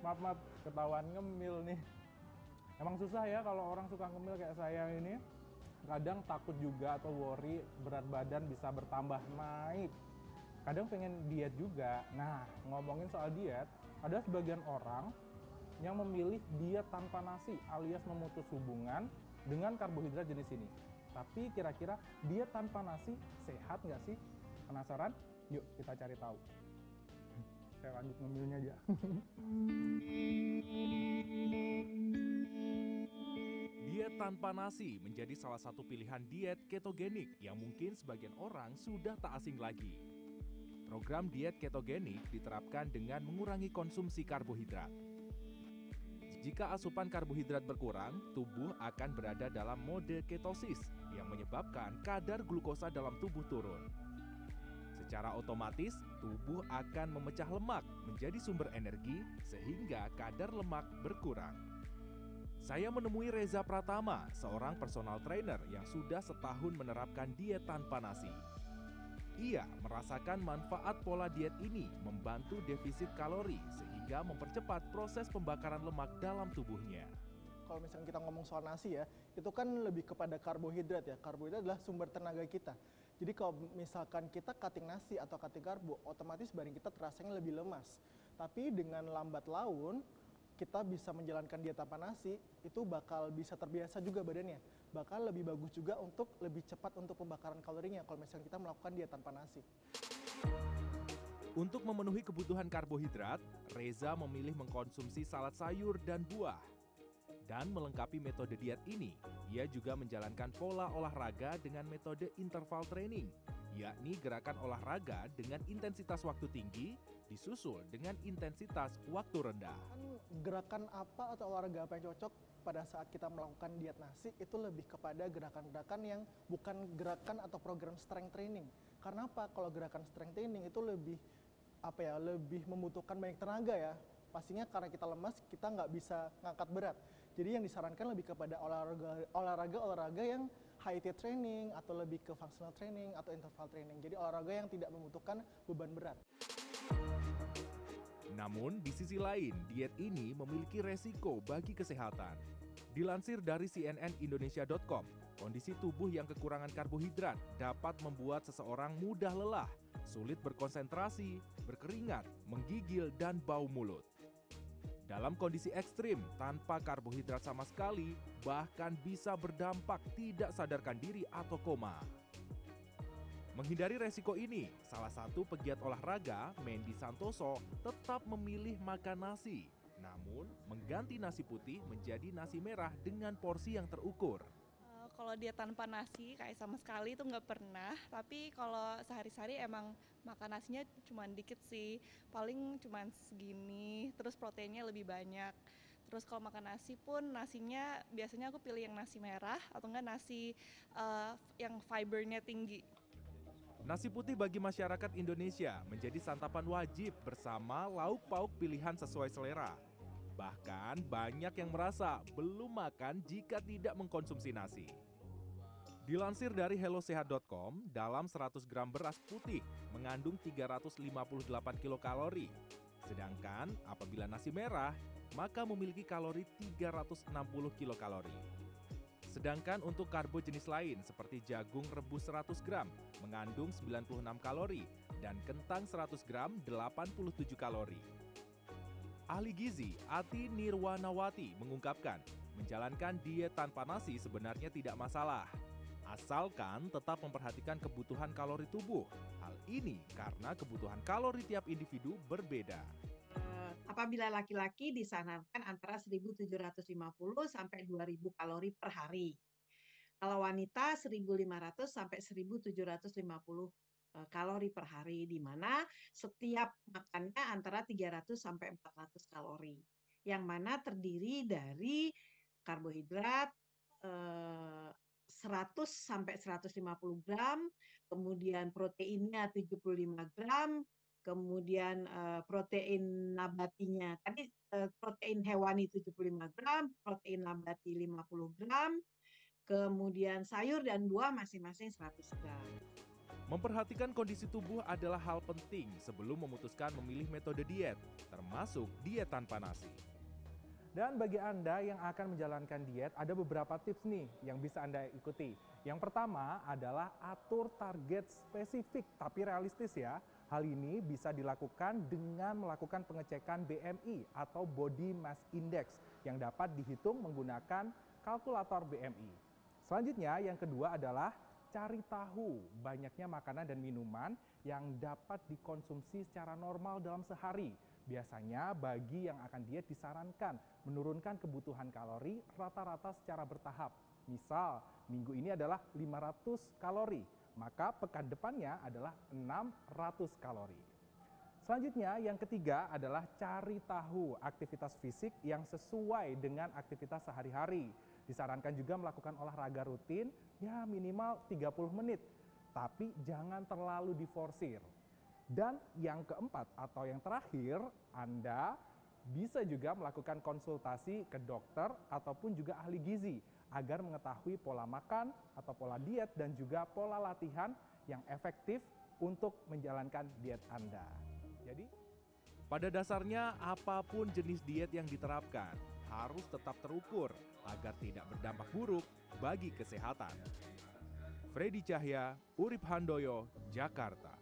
Maaf, ketahuan ngemil nih. Emang susah ya kalau orang suka ngemil kayak saya ini. Kadang takut juga atau worry berat badan bisa bertambah naik. Kadang pengen diet juga. Nah, ngomongin soal diet, ada sebagian orang yang memilih diet tanpa nasi alias memutus hubungan dengan karbohidrat jenis ini. Tapi kira-kira diet tanpa nasi sehat nggak sih? Penasaran? Yuk kita cari tahu. Saya lanjut ngemilnya aja. Diet tanpa nasi menjadi salah satu pilihan diet ketogenik yang mungkin sebagian orang sudah tak asing lagi. Program diet ketogenik diterapkan dengan mengurangi konsumsi karbohidrat. Jika asupan karbohidrat berkurang, tubuh akan berada dalam mode ketosis yang menyebabkan kadar glukosa dalam tubuh turun. Secara otomatis, tubuh akan memecah lemak menjadi sumber energi sehingga kadar lemak berkurang. Saya menemui Reza Pratama, seorang personal trainer yang sudah setahun menerapkan diet tanpa nasi. Ia merasakan manfaat pola diet ini membantu defisit kalori sehingga mempercepat proses pembakaran lemak dalam tubuhnya. Kalau misalnya kita ngomong soal nasi ya, itu kan lebih kepada karbohidrat ya. Karbohidrat adalah sumber tenaga kita. Jadi kalau misalkan kita cutting nasi atau cutting karbo, otomatis badan kita terasanya lebih lemas. Tapi dengan lambat laun, kita bisa menjalankan diet tanpa nasi, itu bakal bisa terbiasa juga badannya. Bakal lebih bagus juga untuk lebih cepat untuk pembakaran kalorinya kalau misalnya kita melakukan diet tanpa nasi. Untuk memenuhi kebutuhan karbohidrat, Reza memilih mengkonsumsi salad sayur dan buah. Dan melengkapi metode diet ini, ia juga menjalankan pola olahraga dengan metode interval training, yakni gerakan olahraga dengan intensitas waktu tinggi disusul dengan intensitas waktu rendah. Gerakan apa atau olahraga apa yang cocok pada saat kita melakukan diet nasi itu lebih kepada gerakan-gerakan yang bukan gerakan atau program strength training. Karena apa? Kalau gerakan strength training itu lebih lebih membutuhkan banyak tenaga ya. Pastinya karena kita lemas, kita nggak bisa ngangkat berat. Jadi yang disarankan lebih kepada olahraga yang high intensity training atau lebih ke functional training atau interval training. Jadi olahraga yang tidak membutuhkan beban berat. Namun, di sisi lain, diet ini memiliki resiko bagi kesehatan. Dilansir dari cnnindonesia.com, kondisi tubuh yang kekurangan karbohidrat dapat membuat seseorang mudah lelah, sulit berkonsentrasi, berkeringat, menggigil, dan bau mulut. Dalam kondisi ekstrim, tanpa karbohidrat sama sekali, bahkan bisa berdampak tidak sadarkan diri atau koma. Menghindari resiko ini, salah satu pegiat olahraga, Mendy Santoso, tetap memilih makan nasi. Namun, mengganti nasi putih menjadi nasi merah dengan porsi yang terukur. Kalau dia tanpa nasi kayak sama sekali itu nggak pernah, tapi kalau sehari-hari emang makan nasinya cuma dikit sih, paling cuma segini, terus proteinnya lebih banyak. Terus kalau makan nasi pun nasinya biasanya aku pilih yang nasi merah atau enggak nasi yang fibernya tinggi. Nasi putih bagi masyarakat Indonesia menjadi santapan wajib bersama lauk pauk pilihan sesuai selera. Bahkan banyak yang merasa belum makan jika tidak mengkonsumsi nasi. Dilansir dari hellosehat.com, dalam 100 gram beras putih mengandung 358 kilokalori. Sedangkan apabila nasi merah, maka memiliki kalori 360 kilokalori. Sedangkan untuk karbo jenis lain seperti jagung rebus 100 gram mengandung 96 kalori dan kentang 100 gram 87 kalori. Ahli gizi Ati Nirwanawati mengungkapkan, menjalankan diet tanpa nasi sebenarnya tidak masalah. Asalkan tetap memperhatikan kebutuhan kalori tubuh. Hal ini karena kebutuhan kalori tiap individu berbeda. Apabila laki-laki disarankan antara 1.750 sampai 2.000 kalori per hari. Kalau wanita 1.500 sampai 1.750 kalori per hari, di mana setiap makannya antara 300 sampai 400 kalori. Yang mana terdiri dari karbohidrat 100 sampai 150 gram, kemudian proteinnya 75 gram, kemudian protein nabatinya tadi protein hewani 75 gram, protein nabati 50 gram, kemudian sayur dan buah masing-masing 100 gram. Memperhatikan kondisi tubuh adalah hal penting sebelum memutuskan memilih metode diet, termasuk diet tanpa nasi. Dan bagi Anda yang akan menjalankan diet, ada beberapa tips nih yang bisa Anda ikuti. Yang pertama adalah atur target spesifik tapi realistis ya. Hal ini bisa dilakukan dengan melakukan pengecekan BMI atau Body Mass Index yang dapat dihitung menggunakan kalkulator BMI. Selanjutnya yang kedua adalah cari tahu banyaknya makanan dan minuman yang dapat dikonsumsi secara normal dalam sehari. Biasanya bagi yang akan diet disarankan menurunkan kebutuhan kalori rata-rata secara bertahap. Misal, minggu ini adalah 500 kalori, maka pekan depannya adalah 600 kalori. Selanjutnya, yang ketiga adalah cari tahu aktivitas fisik yang sesuai dengan aktivitas sehari-hari. Disarankan juga melakukan olahraga rutin, ya minimal 30 menit, tapi jangan terlalu diforsir. Dan yang keempat atau yang terakhir, Anda bisa juga melakukan konsultasi ke dokter ataupun juga ahli gizi agar mengetahui pola makan atau pola diet dan juga pola latihan yang efektif untuk menjalankan diet Anda. Jadi, pada dasarnya apapun jenis diet yang diterapkan harus tetap terukur agar tidak berdampak buruk bagi kesehatan. Freddy Cahya, Urip Handoyo, Jakarta.